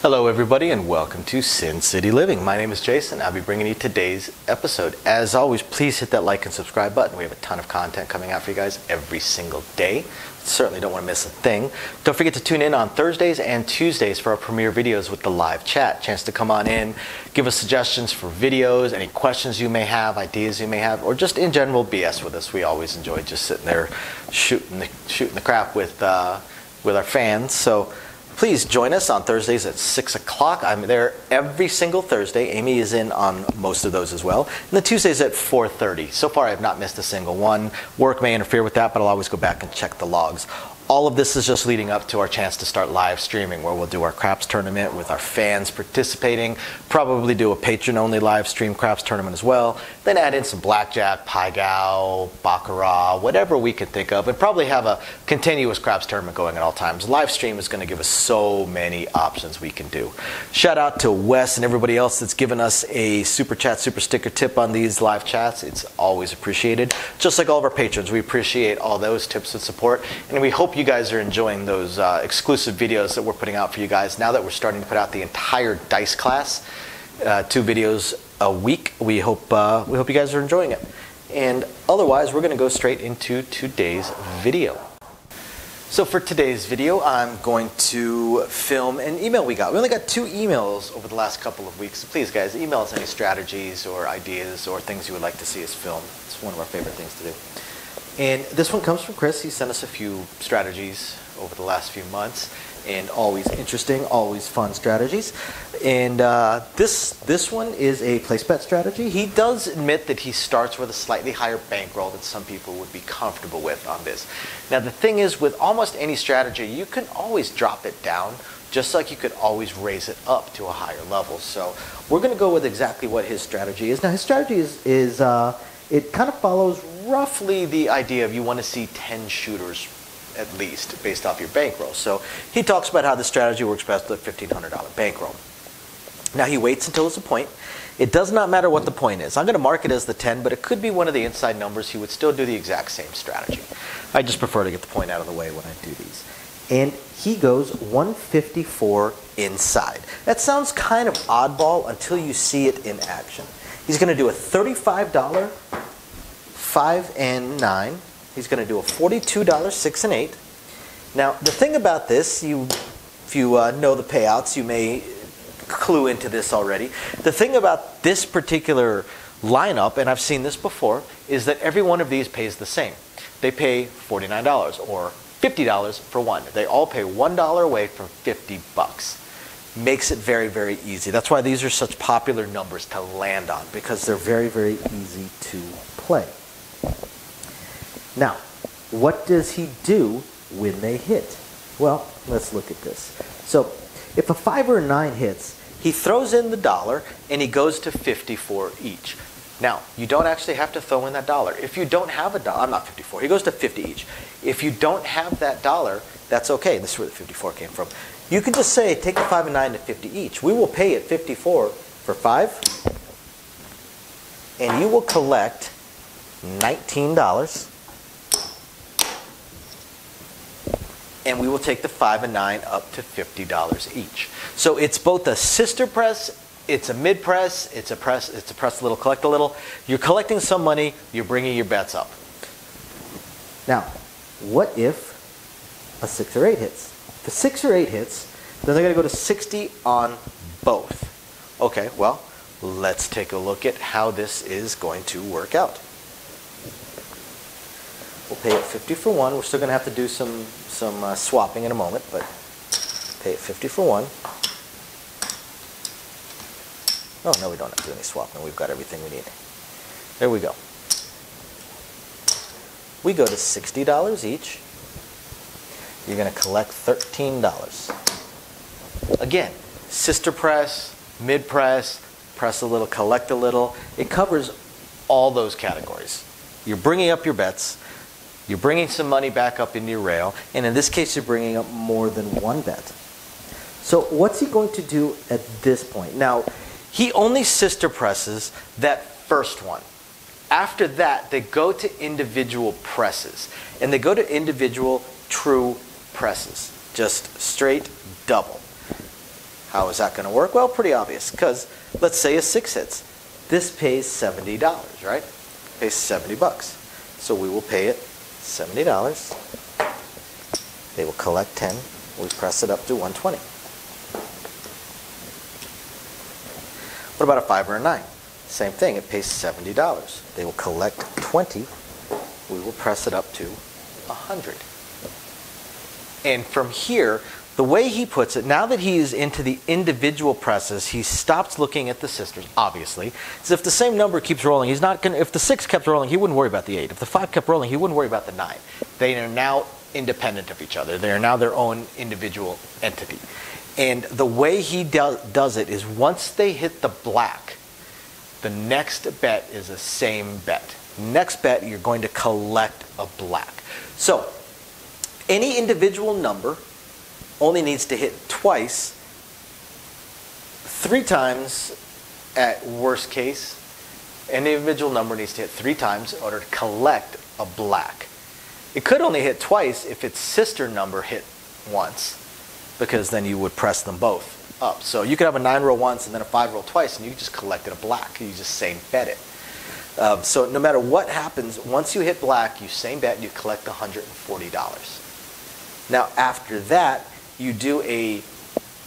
Hello everybody and welcome to Sin City Living. My name is Jason. I'll be bringing you today's episode. As always, please hit that like and subscribe button. We have a ton of content coming out for you guys every single day. Certainly don't want to miss a thing. Don't forget to tune in on Thursdays and Tuesdays for our premiere videos with the live chat. Chance to come on in, give us suggestions for videos, any questions you may have, ideas you may have, or just in general BS with us. We always enjoy just sitting there shooting the crap with our fans. So please join us on Thursdays at 6 o'clock. I'm there every single Thursday. Amy is in on most of those as well. And the Tuesdays at 4:30. So far, I have not missed a single one. Work may interfere with that, but I'll always go back and check the logs. All of this is just leading up to our chance to start live streaming, where we'll do our craps tournament with our fans participating, probably do a patron-only live stream craps tournament as well, then add in some blackjack, pai gow, baccarat, whatever we can think of, and probably have a continuous craps tournament going at all times. Live stream is going to give us so many options we can do. Shout out to Wes and everybody else that's given us a super chat, super sticker tip on these live chats. It's always appreciated. Just like all of our patrons, we appreciate all those tips and support, and we hope you guys are enjoying those exclusive videos that we're putting out for you guys. Now that we're starting to put out the entire dice class, 2 videos a week, we hope you guys are enjoying it. And otherwise, we're going to go straight into today's video. So for today's video, I'm going to film an email we got. We only got 2 emails over the last couple of weeks. So please, guys, email us any strategies or ideas or things you would like to see us film. It's one of our favorite things to do. And this one comes from Chris. He sent us a few strategies over the last few months, and always interesting, always fun strategies. And this one is a place bet strategy. He does admit that he starts with a slightly higher bankroll than some people would be comfortable with on this. Now the thing is, with almost any strategy, you can always drop it down, just like you could always raise it up to a higher level. So we're going to go with exactly what his strategy is. Now his strategy is it kind of follows roughly the idea of you want to see 10 shooters at least based off your bankroll. So he talks about how the strategy works best with a $1,500 bankroll. Now he waits until it's a point. It does not matter what the point is. I'm going to mark it as the 10, but it could be one of the inside numbers. He would still do the exact same strategy. I just prefer to get the point out of the way when I do these. And he goes 154 inside. That sounds kind of oddball until you see it in action. He's going to do a $35 5 and 9. He's going to do a $42 6 and 8. Now the thing about this, if you know the payouts, you may clue into this already. The thing about this particular lineup, and I've seen this before, is that every one of these pays the same. They pay $49 or $50 for one. They all pay $1 away from 50 bucks. Makes it very, very easy. That's why these are such popular numbers to land on, because they're very, very easy to play. Now, what does he do when they hit? Well, let's look at this. So, if a 5 or a 9 hits, he throws in the dollar and he goes to 54 each. Now, you don't actually have to throw in that dollar. If you don't have a dollar, I'm not 54, he goes to 50 each. If you don't have that dollar, that's okay. This is where the 54 came from. You can just say, take the 5 and 9 to 50 each. We will pay at 54 for 5, and you will collect $19. And we will take the 5 and 9 up to $50 each. So it's both a sister press, it's a mid press, it's a press a little, collect a little. You're collecting some money, you're bringing your bets up. Now, what if a 6 or 8 hits? If a 6 or 8 hits, then they're going to go to 60 on both. Okay, well, let's take a look at how this is going to work out. We'll pay at 50 for one. We're still going to have to do some swapping in a moment, but pay at 50 for one. Oh, no, we don't have to do any swapping. We've got everything we need. There we go. We go to $60 each. You're going to collect $13. Again, sister press, mid press, press a little, collect a little. It covers all those categories. You're bringing up your bets. You're bringing some money back up into your rail, and in this case, you're bringing up more than one bet. So what's he going to do at this point? Now, he only sister presses that first one. After that, they go to individual presses, and they go to individual true presses, just straight double. How is that going to work? Well, pretty obvious, because let's say a 6 hits. This pays $70, right? Pays 70 bucks. So we will pay it $70. They will collect 10. We press it up to 120. What about a 5 or a 9? Same thing, it pays $70. They will collect 20. We will press it up to 100. And from here, the way he puts it, now that he is into the individual presses, he stops looking at the sisters, obviously. So if the same number keeps rolling, he's not going to, if the 6 kept rolling, he wouldn't worry about the 8. If the 5 kept rolling, he wouldn't worry about the 9. They are now independent of each other. They are now their own individual entity. And the way he does it is once they hit the black, the next bet is the same bet. Next bet, you're going to collect a black. So any individual number only needs to hit twice, 3 times at worst case. An individual number needs to hit 3 times in order to collect a black. It could only hit twice if its sister number hit once, because then you would press them both up. So you could have a 9 roll once and then a 5 roll twice, and you just collected a black. You just same bet it. So no matter what happens, once you hit black, you same bet and you collect $140. Now after that, you do a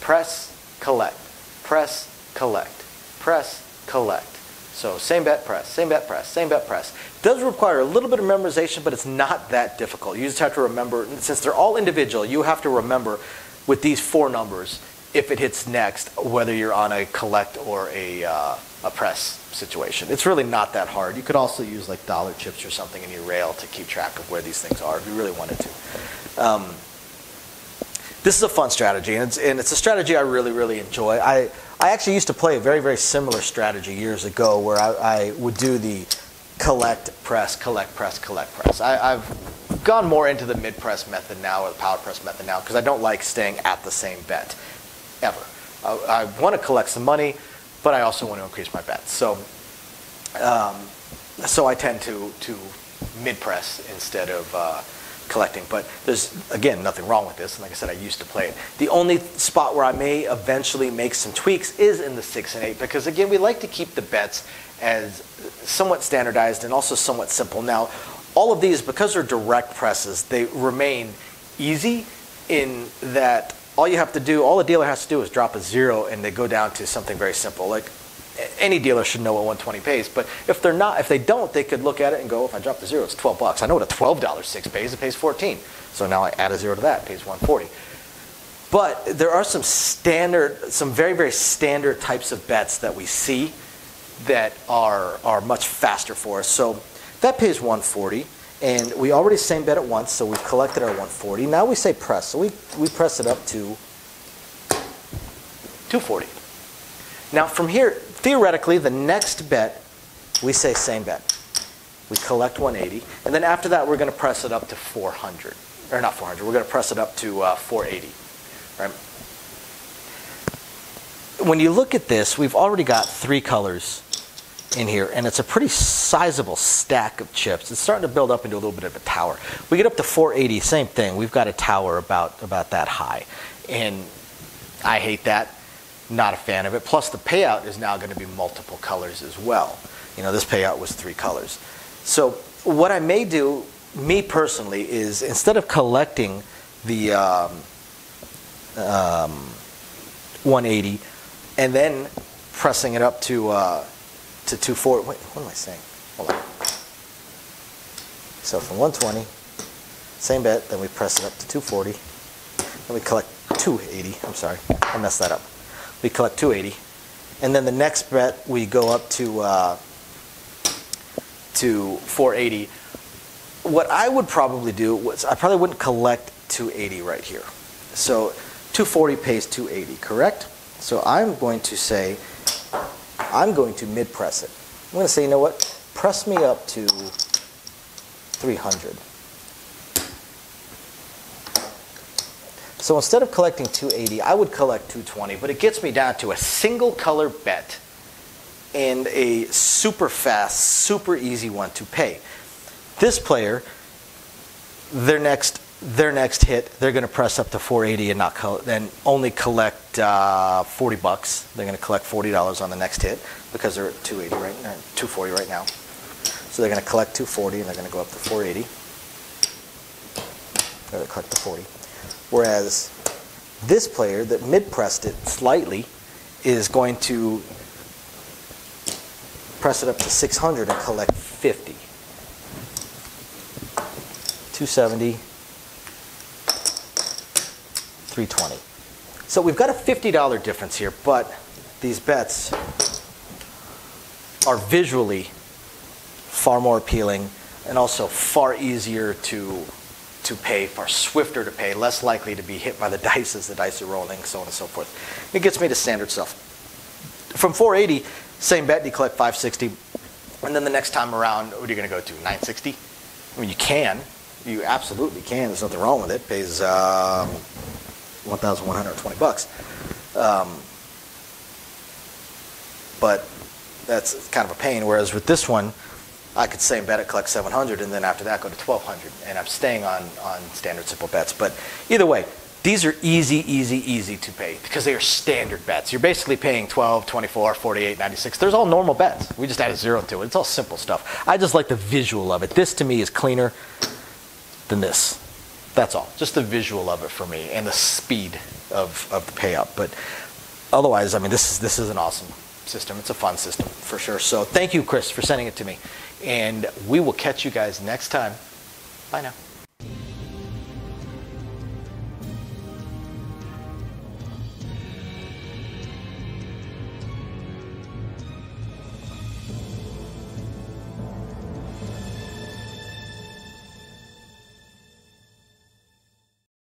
press, collect, press, collect, press, collect. So same bet, press, same bet, press, same bet, press. It does require a little bit of memorization, but it's not that difficult. You just have to remember, since they're all individual, you have to remember with these 4 numbers, if it hits next, whether you're on a collect or a press situation. It's really not that hard. You could also use like dollar chips or something in your rail to keep track of where these things are if you really wanted to. This is a fun strategy, and it's a strategy I really, really enjoy. I actually used to play a very, very similar strategy years ago where I would do the collect, press, collect, press, collect, press. I've gone more into the mid-press method now, or the power press method now, because I don't like staying at the same bet, ever. I want to collect some money, but I also want to increase my bets. So I tend to mid-press instead of collecting, but there's, again, nothing wrong with this. And like I said, I used to play it. The only spot where I may eventually make some tweaks is in the 6 and 8, because again, we like to keep the bets as somewhat standardized and also somewhat simple. Now, all of these, because they're direct presses, they remain easy in that all you have to do, all the dealer has to do is drop a 0 and they go down to something very simple. Like any dealer should know what 120 pays, but if they don't, they could look at it and go, if I drop the 0, it's 12 bucks. I know what a $12 6 pays, it pays 14. So now I add a 0 to that, it pays 140. But there are some very, very standard types of bets that we see that are much faster for us. So that pays 140, and we already same bet it once, so we've collected our 140. Now we say press, so we press it up to 240. Now from here, theoretically, the next bet, we say same bet. We collect 180, and then after that, we're going to press it up to 400. Or not 400, we're going to press it up to 480. Right? When you look at this, we've already got 3 colors in here, and it's a pretty sizable stack of chips. It's starting to build up into a little bit of a tower. We get up to 480, same thing. We've got a tower about that high, and I hate that. Not a fan of it. Plus, the payout is now going to be multiple colors as well. You know, this payout was 3 colors. So what I may do, me personally, is instead of collecting the 180 and then pressing it up to 240. Wait, what am I saying? Hold on. So from 120, same bet, then we press it up to 240. Then we collect 280. I'm sorry, I messed that up. We collect 280, and then the next bet we go up to 480. What I would probably do was I probably wouldn't collect 280 right here. So 240 pays 280, correct? So I'm going to say I'm going to mid press it. I'm going to say, you know what? Press me up to 300. So instead of collecting 280, I would collect 220, but it gets me down to a single color bet and a super fast, super easy one to pay. This player, their next their next hit, they're going to press up to 480 and only collect 40 bucks. They're going to collect $40 on the next hit because they're at 280 right now, 240 right now. So they're going to collect 240 and they're going to go up to 480. They're going to collect the 40. Whereas this player that mid-pressed it slightly is going to press it up to 600 and collect 50. 270. 320. So we've got a $50 difference here, but these bets are visually far more appealing and also far easier to pay, far swifter to pay, less likely to be hit by the dice as the dice are rolling, so on and so forth. It gets me to standard stuff. From 480, same bet, you collect 560, and then the next time around, what are you going to go to, 960? I mean, you can. You absolutely can. There's nothing wrong with it. It pays 1,120 bucks. But that's kind of a pain. Whereas with this one, I could same bet it, collect 700, and then after that go to 1,200. And I'm staying on standard simple bets. But either way, these are easy to pay because they are standard bets. You're basically paying 12, 24, 48, 96. There's all normal bets. We just add a zero to it. It's all simple stuff. I just like the visual of it. This to me is cleaner than this. That's all. Just the visual of it for me and the speed of the payout. But otherwise, I mean, this is an awesome system. It's a fun system for sure. So thank you, Chris, for sending it to me. And we will catch you guys next time. Bye now.